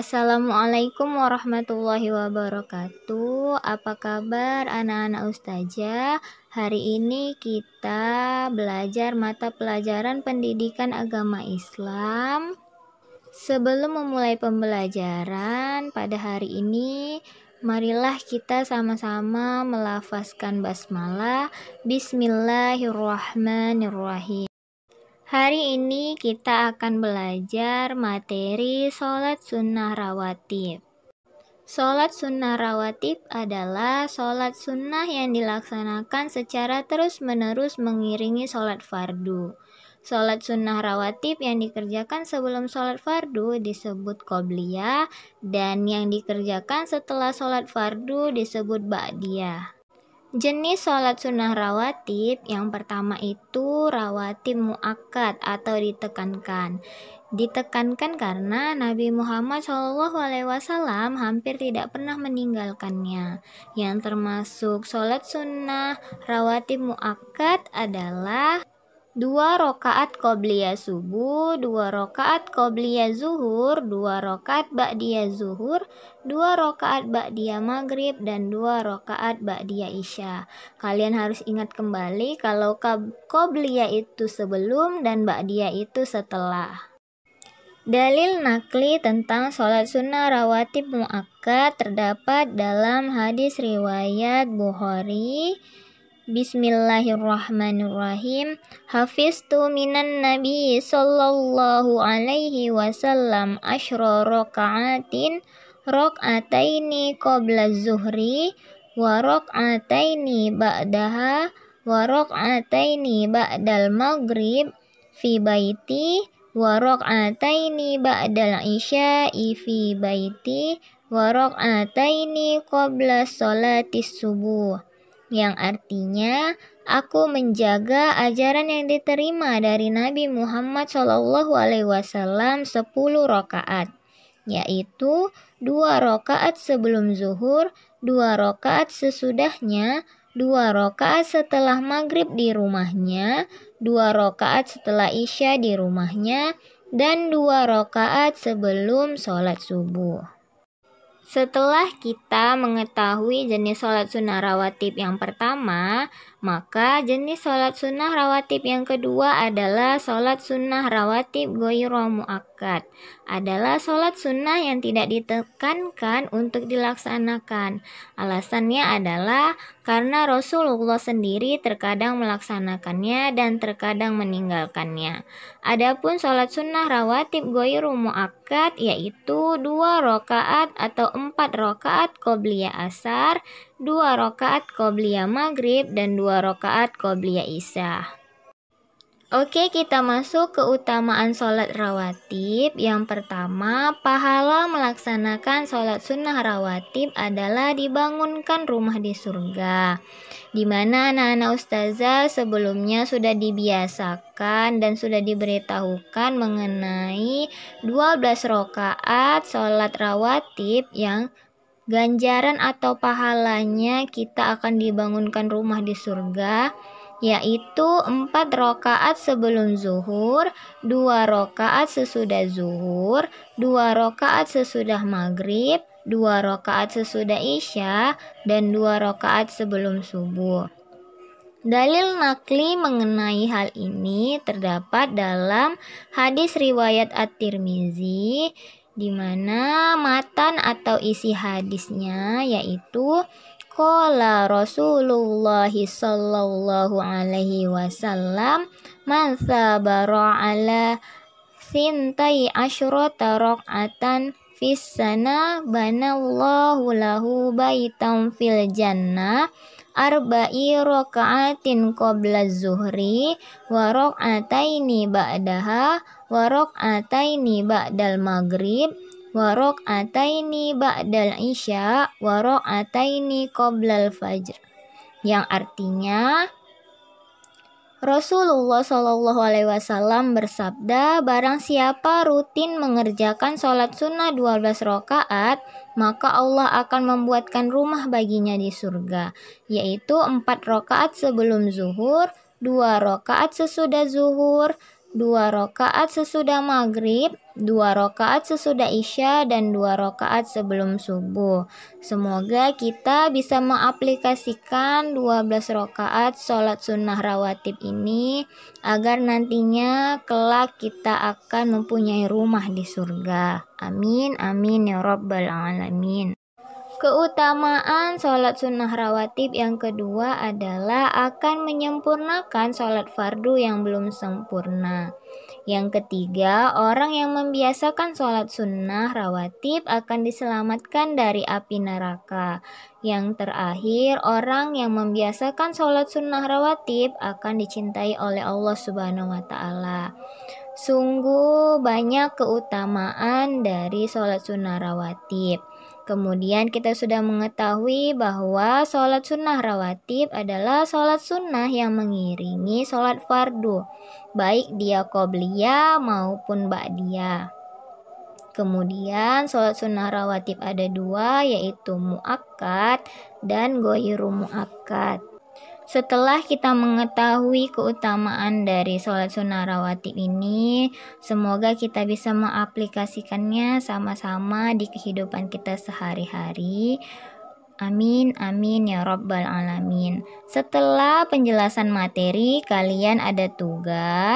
Assalamualaikum warahmatullahi wabarakatuh. Apa kabar anak-anak ustazah? Hari ini kita belajar mata pelajaran pendidikan agama Islam. Sebelum memulai pembelajaran pada hari ini, marilah kita sama-sama melafazkan basmalah. Bismillahirrahmanirrahim. Hari ini kita akan belajar materi sholat sunnah rawatib. Sholat sunnah rawatib adalah sholat sunnah yang dilaksanakan secara terus-menerus mengiringi sholat fardu. Sholat sunnah rawatib yang dikerjakan sebelum sholat fardu disebut qobliyah, dan yang dikerjakan setelah sholat fardu disebut ba'diyah. Jenis sholat sunnah rawatib yang pertama itu rawatib muakkad atau ditekankan. Ditekankan karena Nabi Muhammad SAW hampir tidak pernah meninggalkannya. Yang termasuk sholat sunnah rawatib muakkad adalah 2 rakaat qobliyah subuh, 2 rakaat qobliyah zuhur, 2 rakaat ba'diyah zuhur, 2 rakaat ba'diyah maghrib, dan 2 rakaat ba'diyah isya. Kalian harus ingat kembali kalau qobliyah itu sebelum dan ba'diyah itu setelah. Dalil nakli tentang sholat sunnah rawatib muakkad terdapat dalam hadis riwayat Bukhari. Bismillahirrahmanirrahim. Hafiztu minan nabi sallallahu alaihi wasallam asyra raka'atin, raka'ataini qabla zuhri wa raka'ataini ba'daha wa raka'ataini ba'dal maghrib fi baiti wa raka'ataini ba'dal isya'i fi baiti wa raka'ataini qabla sholatis subuh. Yang artinya, aku menjaga ajaran yang diterima dari Nabi Muhammad SAW 10 rakaat, yaitu 2 rakaat sebelum zuhur, 2 rakaat sesudahnya, 2 rakaat setelah maghrib di rumahnya, 2 rakaat setelah isya di rumahnya, dan 2 rakaat sebelum sholat subuh. Setelah kita mengetahui jenis sholat sunnah rawatib yang pertama, maka jenis sholat sunnah rawatib yang kedua adalah sholat sunnah rawatib ghairu muakkad. Adalah sholat sunnah yang tidak ditekankan untuk dilaksanakan. Alasannya adalah karena Rasulullah sendiri terkadang melaksanakannya dan terkadang meninggalkannya. Adapun sholat sunnah rawatib ghairu muakkad yaitu 2 rakaat atau 4 rakaat qobliyah asar, 2 rakaat qobliyah maghrib, dan 2 rakaat qobliyah isya. Oke, kita masuk ke utamaan sholat rawatib. Yang pertama, pahala melaksanakan sholat sunnah rawatib adalah dibangunkan rumah di surga, di mana anak-anak ustazah sebelumnya sudah dibiasakan dan sudah diberitahukan mengenai 12 rakaat sholat rawatib yang ganjaran atau pahalanya kita akan dibangunkan rumah di surga, yaitu 4 rakaat sebelum zuhur, 2 rakaat sesudah zuhur, 2 rakaat sesudah maghrib, 2 rakaat sesudah isya, dan 2 rakaat sebelum subuh. Dalil nakli mengenai hal ini terdapat dalam hadis riwayat At-Tirmizi, di mana matan atau isi hadisnya yaitu qala Rasulullah sallallahu alaihi wasallam man sabara ala sintai asyrata rak'atan fis sana banallahu lahu baitan fil jannah arba'i raka'atin qabla zuhri wa raka'ataini ba'daha wa raka'ataini ba'dal maghrib wa raka'ataini ba'dal isya wa raka'ataini qoblal fajr. Yang artinya Rasulullah SAW bersabda, barang siapa rutin mengerjakan sholat sunnah 12 rakaat, maka Allah akan membuatkan rumah baginya di surga, yaitu 4 rakaat sebelum zuhur, 2 rakaat sesudah zuhur, 2 rakaat sesudah maghrib, 2 rakaat sesudah isya, dan 2 rakaat sebelum subuh. Semoga kita bisa mengaplikasikan 12 rakaat sholat sunnah rawatib ini agar nantinya kelak kita akan mempunyai rumah di surga. Amin, amin ya rabbal alamin. Keutamaan sholat sunnah rawatib yang kedua adalah akan menyempurnakan sholat fardu yang belum sempurna. Yang ketiga, orang yang membiasakan sholat sunnah rawatib akan diselamatkan dari api neraka. Yang terakhir, orang yang membiasakan sholat sunnah rawatib akan dicintai oleh Allah Subhanahu wa Ta'ala. Sungguh banyak keutamaan dari sholat sunnah rawatib. Kemudian kita sudah mengetahui bahwa sholat sunnah rawatib adalah sholat sunnah yang mengiringi sholat fardu, baik dia qobliyah maupun ba'diyah. Kemudian sholat sunnah rawatib ada 2, yaitu muakkad dan ghairu muakkad. Setelah kita mengetahui keutamaan dari sholat sunnah rawatib ini, semoga kita bisa mengaplikasikannya sama-sama di kehidupan kita sehari-hari. Amin, amin ya rabbal alamin. Setelah penjelasan materi, kalian ada tugas,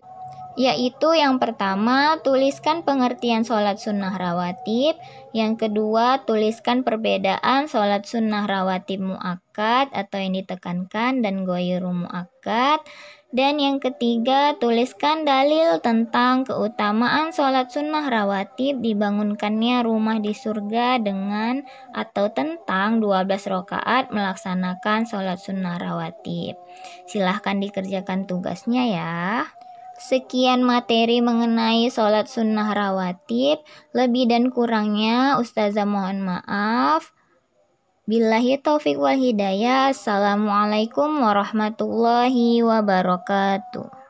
yaitu yang pertama, tuliskan pengertian sholat sunnah rawatib. Yang kedua, tuliskan perbedaan sholat sunnah rawatib muakkad atau yang ditekankan dan ghairu muakkad. Dan yang ketiga, tuliskan dalil tentang keutamaan sholat sunnah rawatib dibangunkannya rumah di surga dengan atau tentang 12 rakaat melaksanakan sholat sunnah rawatib. Silahkan dikerjakan tugasnya ya. Sekian materi mengenai sholat sunnah rawatib. Lebih dan kurangnya Ustazah mohon maaf. Billahi taufiq wal hidayah. Assalamualaikum warahmatullahi wabarakatuh.